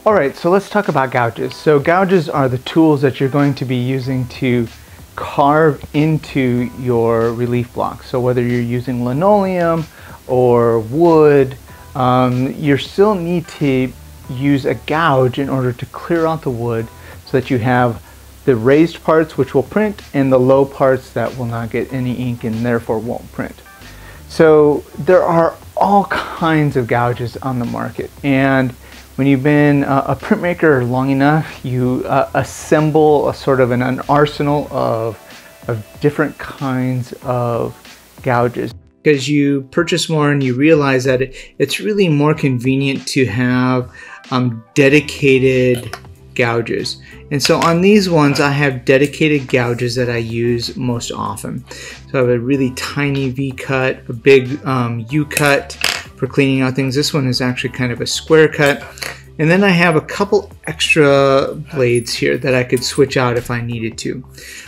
Alright, so let's talk about gouges. So gouges are the tools that you're going to be using to carve into your relief block. So whether you're using linoleum or wood, you still need to use a gouge in order to clear out the wood so that you have the raised parts which will print and the low parts that will not get any ink and therefore won't print. So there are all kinds of gouges on the market, and when you've been a printmaker long enough, you assemble a sort of an arsenal of different kinds of gouges. Because you purchase more and you realize that it's really more convenient to have dedicated gouges. And so on these ones, I have dedicated gouges that I use most often. So I have a really tiny V cut, a big U cut for cleaning out things. This one is actually kind of a square cut. And then I have a couple extra blades here that I could switch out if I needed to.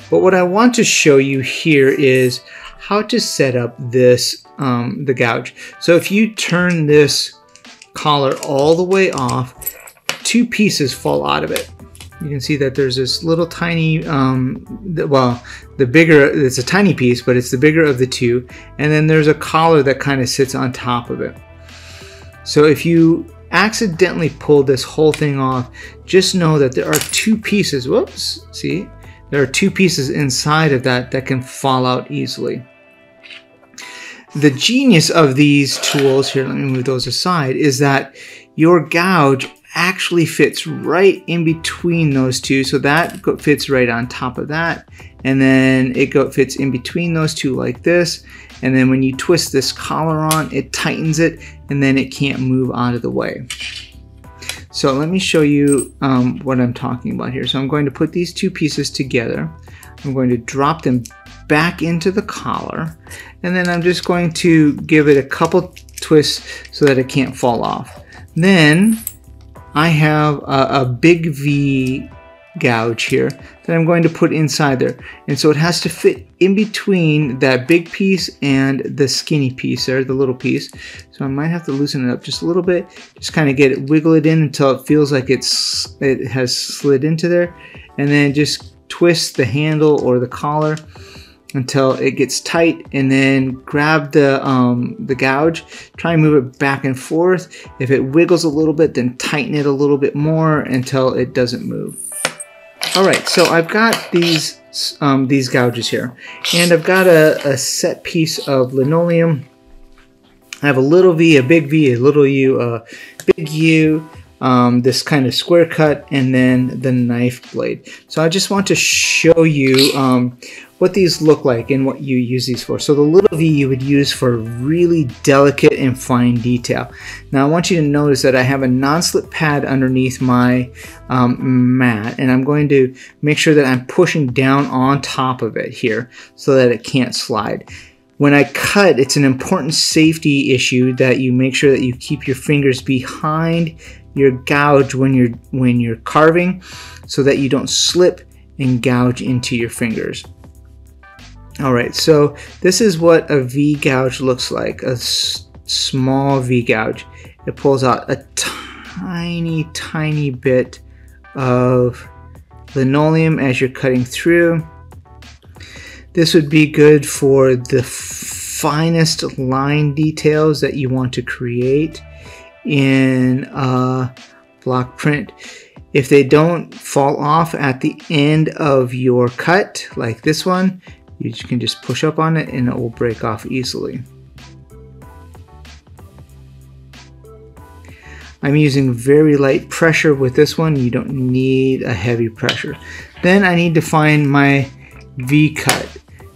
But what I want to show you here is how to set up this, the gouge. So if you turn this collar all the way off, two pieces fall out of it. You can see that there's this little tiny, well, the bigger, it's a tiny piece, but it's the bigger of the two. And then there's a collar that kind of sits on top of it. So if you accidentally pull this whole thing off, just know that there are two pieces, whoops, see? There are two pieces inside of that that can fall out easily. The genius of these tools, here, let me move those aside, is that your gouge actually fits right in between those two. So that fits right on top of that, and then it fits in between those two like this. And then when you twist this collar on, it tightens it, and then it can't move out of the way. So let me show you what I'm talking about here. So I'm going to put these two pieces together. I'm going to drop them back into the collar, and then I'm just going to give it a couple twists so that it can't fall off. Then I have a big V gouge here that I'm going to put inside there, and so it has to fit in between that big piece and the skinny piece there, the little piece. So I might have to loosen it up just a little bit, just kind of get it, wiggle it in until it feels like it has slid into there, and then just twist the handle or the collar until it gets tight, and then grab the gouge, try and move it back and forth. If it wiggles a little bit, then tighten it a little bit more until it doesn't move. Alright, so I've got these gouges here, and I've got a set piece of linoleum. I have a little V, a big V, a little U, a big U, this kind of square cut, and then the knife blade. So I just want to show you what these look like and what you use these for. So the little V you would use for really delicate and fine detail. Now I want you to notice that I have a non-slip pad underneath my mat, and I'm going to make sure that I'm pushing down on top of it here so that it can't slide. When I cut, it's an important safety issue that you make sure that you keep your fingers behind your gouge when you're carving, so that you don't slip and gouge into your fingers. Alright, so this is what a V gouge looks like, a small V gouge. It pulls out a tiny bit of linoleum as you're cutting through. This would be good for the finest line details that you want to create in a block print. If they don't fall off at the end of your cut, like this one, you can just push up on it and it will break off easily. I'm using very light pressure with this one. You don't need a heavy pressure. Then I need to find my V cut.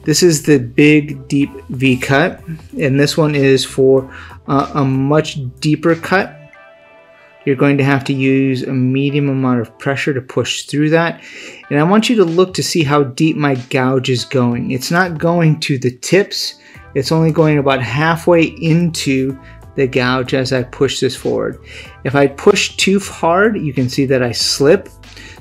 This is the big deep V cut, and this one is for a much deeper cut. You're going to have to use a medium amount of pressure to push through that. And I want you to look to see how deep my gouge is going. It's not going to the tips. It's only going about halfway into the gouge as I push this forward. If I push too hard, you can see that I slip.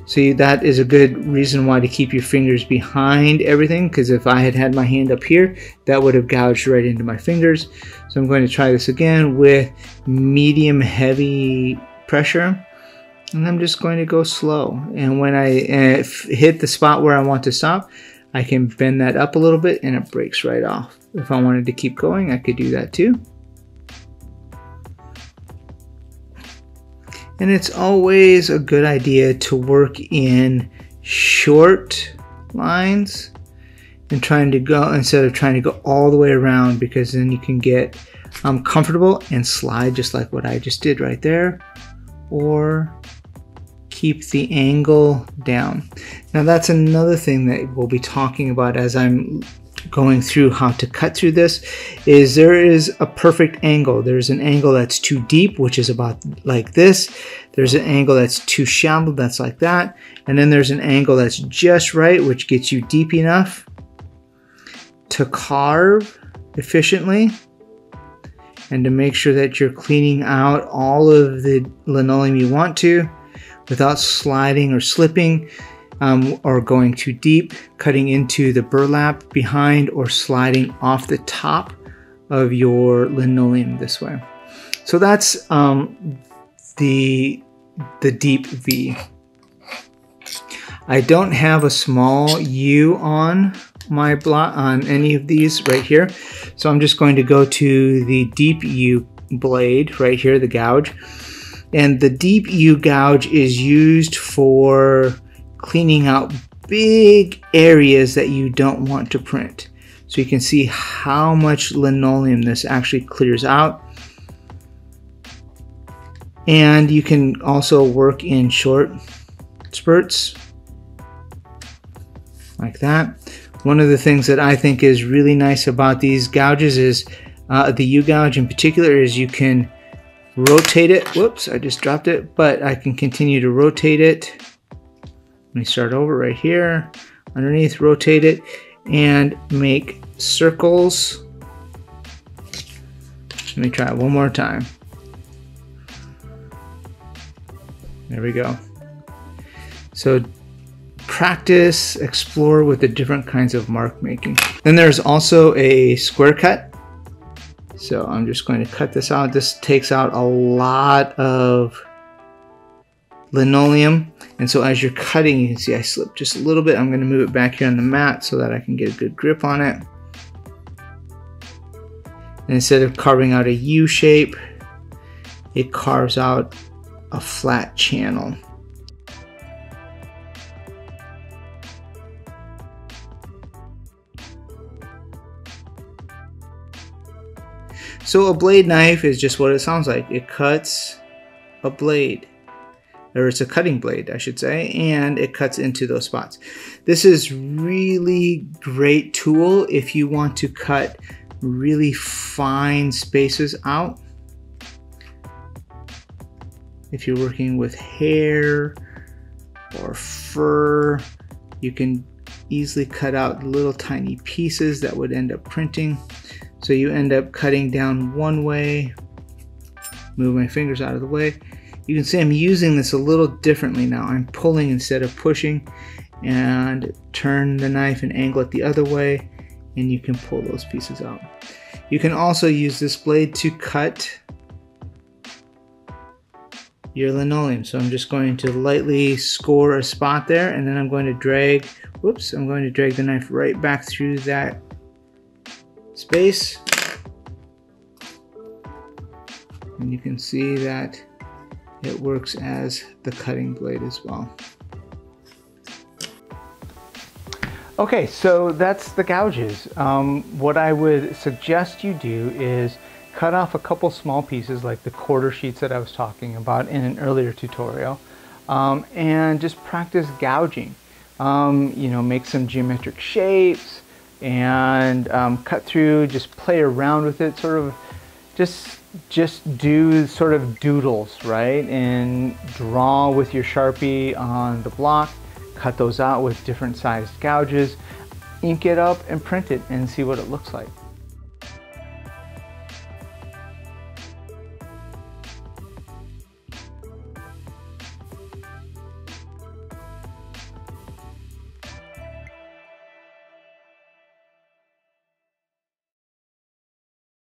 So that is a good reason why to keep your fingers behind everything, because if I had my hand up here, that would have gouged right into my fingers. So I'm going to try this again with medium heavy pressure, And I'm just going to go slow. And when I hit the spot where I want to stop, I can bend that up a little bit and it breaks right off. If I wanted to keep going, I could do that too. And it's always a good idea to work in short lines and trying to go, instead of trying to go all the way around, because then you can get comfortable and slide just like what I just did right there, or keep the angle down. Now that's another thing that we'll be talking about as I'm going through how to cut through this, is there is a perfect angle. There's an angle that's too deep, which is about like this. There's an angle that's too shallow, that's like that. And then there's an angle that's just right, which gets you deep enough to carve efficiently and to make sure that you're cleaning out all of the linoleum you want to without sliding or slipping. Or going too deep, cutting into the burlap behind, or sliding off the top of your linoleum this way. So that's the deep V. I don't have a small U on my block on any of these right here, so I'm just going to go to the Dpu Blade right here, the gouge. And the Dpu Gouge is used for cleaning out big areas that you don't want to print. So you can see how much linoleum this actually clears out. And you can also work in short spurts like that. One of the things that I think is really nice about these gouges is the U gouge in particular, is you can rotate it. Whoops, I just dropped it, but I can continue to rotate it. Let me start over right here, underneath, rotate it, and make circles. Let me try it one more time. There we go. So practice, explore with the different kinds of mark making. Then there's also a square cut. So I'm just going to cut this out. This takes out a lot of linoleum. And so as you're cutting, you can see I slipped just a little bit. I'm going to move it back here on the mat so that I can get a good grip on it. And instead of carving out a U shape, it carves out a flat channel. So a blade knife is just what it sounds like. It cuts a blade. Or it's a cutting blade, I should say, and it cuts into those spots. This is really great tool if you want to cut really fine spaces out. If you're working with hair or fur, you can easily cut out little tiny pieces that would end up printing. So you end up cutting down one way. Move my fingers out of the way. You can see I'm using this a little differently now. I'm pulling instead of pushing, and turn the knife and angle it the other way, and you can pull those pieces out. You can also use this blade to cut your linoleum. So I'm just going to lightly score a spot there, and then I'm going to drag, whoops, I'm going to drag the knife right back through that space. And you can see that it works as the cutting blade as well. Okay, so that's the gouges. What I would suggest you do is cut off a couple small pieces like the quarter sheets that I was talking about in an earlier tutorial, and just practice gouging. You know, make some geometric shapes and cut through, just play around with it, sort of just do sort of doodles, right? And draw with your Sharpie on the block, cut those out with different sized gouges, ink it up and print it and see what it looks like.